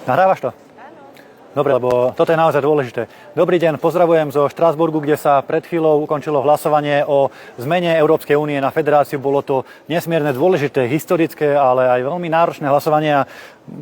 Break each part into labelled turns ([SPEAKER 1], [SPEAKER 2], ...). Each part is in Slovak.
[SPEAKER 1] Nahrávaš to? Dobre, lebo toto je naozaj dôležité. Dobrý deň, pozdravujem zo Štrasburgu, kde sa pred chvíľou ukončilo hlasovanie o zmene Európskej únie na federáciu. Bolo to nesmierne dôležité, historické, ale aj veľmi náročné hlasovanie. A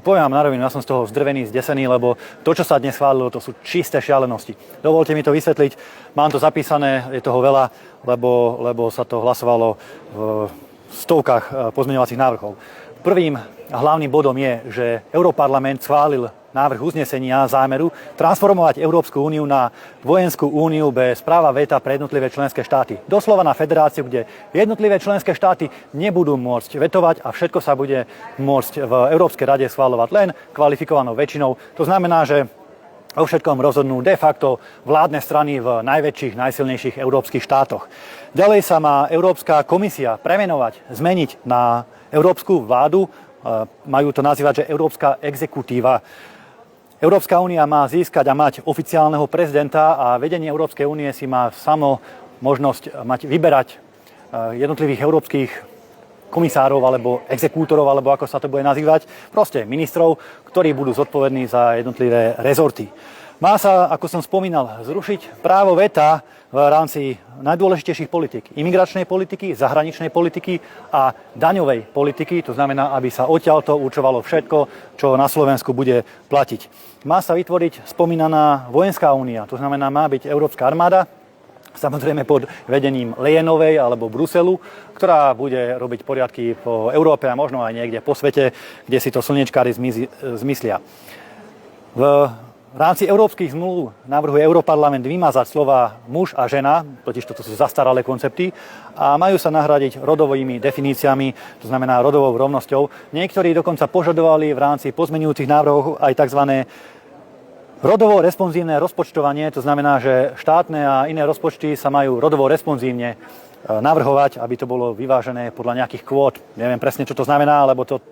[SPEAKER 1] poviem vám na rovinu, ja som z toho zdrvený, zdesený, lebo to, čo sa dnes schválilo, to sú čisté šialenosti. Dovolte mi to vysvetliť. Mám to zapísané, je toho veľa, lebo sa to hlasovalo v stovkách pozmeňovacích návrhov. Prvým hlavným bodom je, že Europarlament schválil návrh uznesenia zámeru transformovať Európsku úniu na vojenskú úniu bez práva veta pre jednotlivé členské štáty. Doslova na federáciu, kde jednotlivé členské štáty nebudú môcť vetovať a všetko sa bude môcť v Európskej rade schvaľovať len kvalifikovanou väčšinou. To znamená, že o všetkom rozhodnú de facto vládne strany v najväčších, najsilnejších európskych štátoch. Ďalej sa má Európska komisia premenovať, zmeniť na Európsku vládu, majú to nazývať, že Európska exekutíva. Európska únia má získať a mať oficiálneho prezidenta a vedenie Európskej únie si má samo možnosť vyberať jednotlivých európskych komisárov alebo exekútorov, alebo ako sa to bude nazývať, proste ministrov, ktorí budú zodpovední za jednotlivé rezorty. Má sa, ako som spomínal, zrušiť právo veta v rámci najdôležitejších politik. Imigračnej politiky, zahraničnej politiky a daňovej politiky. To znamená, aby sa odtiaľto určovalo všetko, čo na Slovensku bude platiť. Má sa vytvoriť spomínaná vojenská únia. To znamená, má byť Európska armáda, samozrejme pod vedením Leyenovej alebo Bruselu, ktorá bude robiť poriadky po Európe a možno aj niekde po svete, kde si to slniečkári zmyslia. V rámci európskych zmluv navrhuje Europarlament vymazať slova muž a žena, totiž toto sú zastaralé koncepty, a majú sa nahradiť rodovými definíciami, to znamená rodovou rovnosťou. Niektorí dokonca požadovali v rámci pozmeňujúcich návrhov aj tzv. Rodovo responzívne rozpočtovanie, to znamená, že štátne a iné rozpočty sa majú rodovo responzívne navrhovať, aby to bolo vyvážené podľa nejakých kvót. Neviem presne, čo to znamená, lebo to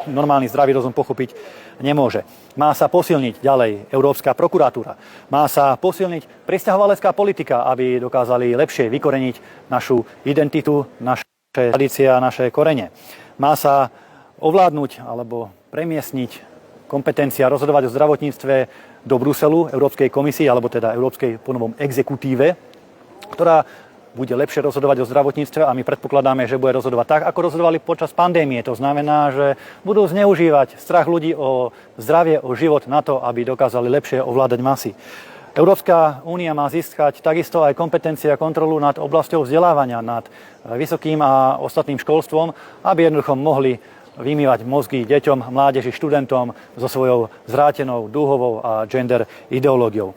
[SPEAKER 1] normálny zdravý rozum pochopiť nemôže. Má sa posilniť ďalej Európska prokuratúra. Má sa posilniť prisťahovalecká politika, aby dokázali lepšie vykoreniť našu identitu, naše tradície a naše korene. Má sa ovládnuť alebo premiestniť kompetencia rozhodovať o zdravotníctve do Bruselu, Európskej komisii, alebo teda Európskej ponovom exekutíve, ktorá bude lepšie rozhodovať o zdravotníctve a my predpokladáme, že bude rozhodovať tak, ako rozhodovali počas pandémie. To znamená, že budú zneužívať strach ľudí o zdravie, o život na to, aby dokázali lepšie ovládať masy. Európska únia má získať takisto aj kompetencie a kontrolu nad oblasťou vzdelávania, nad vysokým a ostatným školstvom, aby jednoducho mohli vymývať mozgy deťom, mládeži, študentom so svojou zvrátenou, dúhovou a gender ideológiou.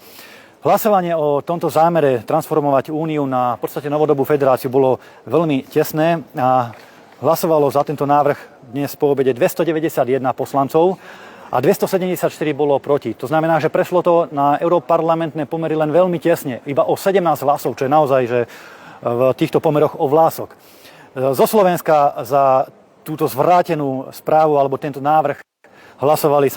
[SPEAKER 1] Hlasovanie o tomto zámere transformovať úniu na v podstate novodobú federáciu bolo veľmi tesné a hlasovalo za tento návrh dnes po obede 291 poslancov a 274 bolo proti. To znamená, že prešlo to na europarlamentné pomery len veľmi tesne, iba o 17 hlasov, čo je naozaj že v týchto pomeroch o vlások. Zo Slovenska za túto zvrátenú správu alebo tento návrh hlasovali sa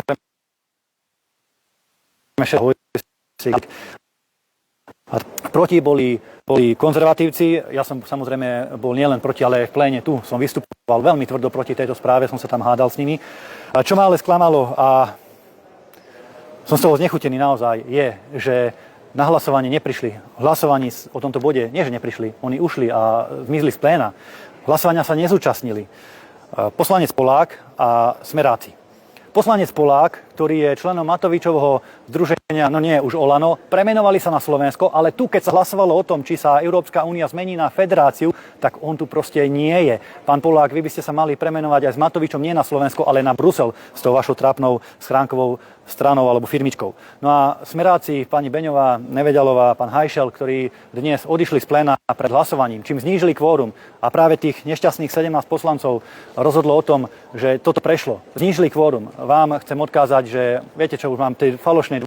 [SPEAKER 1] a proti boli konzervatívci. Ja som samozrejme bol nielen proti, ale aj v pléne tu som vystupoval veľmi tvrdo proti tejto správe, som sa tam hádal s nimi. A čo ma ale sklamalo a som z toho znechutený naozaj je, že na hlasovanie neprišli. Hlasovaní o tomto bode, nie že neprišli, oni ušli a zmizli z pléna. Hlasovania sa nezúčastnili poslanec Polák a Smeráci. Poslanec Polák, ktorý je členom Matovičovho združenia, no nie už Olano, premenovali sa na Slovensko, ale tu, keď sa hlasovalo o tom, či sa Európska únia zmení na federáciu, tak on tu proste nie je. Pán Polák, vy by ste sa mali premenovať aj s Matovičom nie na Slovensko, ale na Brusel s tou vašou trápnou schránkovou stranou alebo firmičkou. No a Smeráci, pani Beňová, Neveďalová, pán Hajšel, ktorí dnes odišli z pléna pred hlasovaním, čím znížili kvórum a práve tých nešťastných 17 poslancov rozhodlo o tom, že toto prešlo. Znížili kvórum. Vám chcem odkázať, že viete čo, už mám tie falošné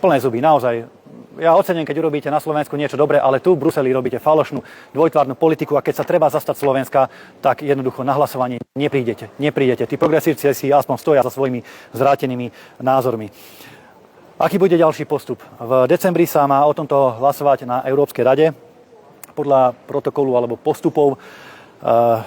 [SPEAKER 1] plné zuby, naozaj. Ja ocením, keď urobíte na Slovensku niečo dobré, ale tu v Bruseli robíte falošnú dvojtvárnu politiku a keď sa treba zastať Slovenska, tak jednoducho na hlasovanie neprídete. Tí progresívci si aspoň stoja za svojimi zvrátenými názormi. Aký bude ďalší postup? V decembri sa má o tomto hlasovať na Európskej rade. Podľa protokolu alebo postupov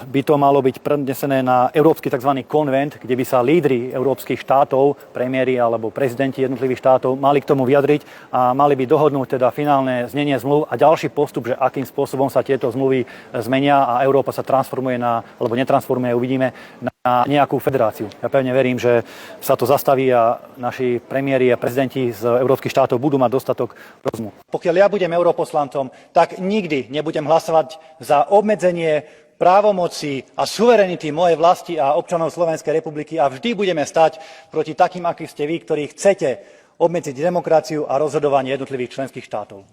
[SPEAKER 1] by to malo byť prednesené na Európsky tzv. Konvent, kde by sa lídri európskych štátov, premiéri alebo prezidenti jednotlivých štátov mali k tomu vyjadriť a mali by dohodnúť teda finálne znenie zmluv a ďalší postup, že akým spôsobom sa tieto zmluvy zmenia a Európa sa transformuje alebo netransformuje, uvidíme, na nejakú federáciu. Ja pevne verím, že sa to zastaví a naši premiéri a prezidenti z európskych štátov budú mať dostatok rozumu. Pokiaľ ja budem europoslancom, tak nikdy nebudem hlasovať za obmedzenie právomoci a suverenity mojej vlasti a občanov Slovenskej republiky a vždy budeme stať proti takým, akí ste vy, ktorí chcete obmedziť demokraciu a rozhodovanie jednotlivých členských štátov.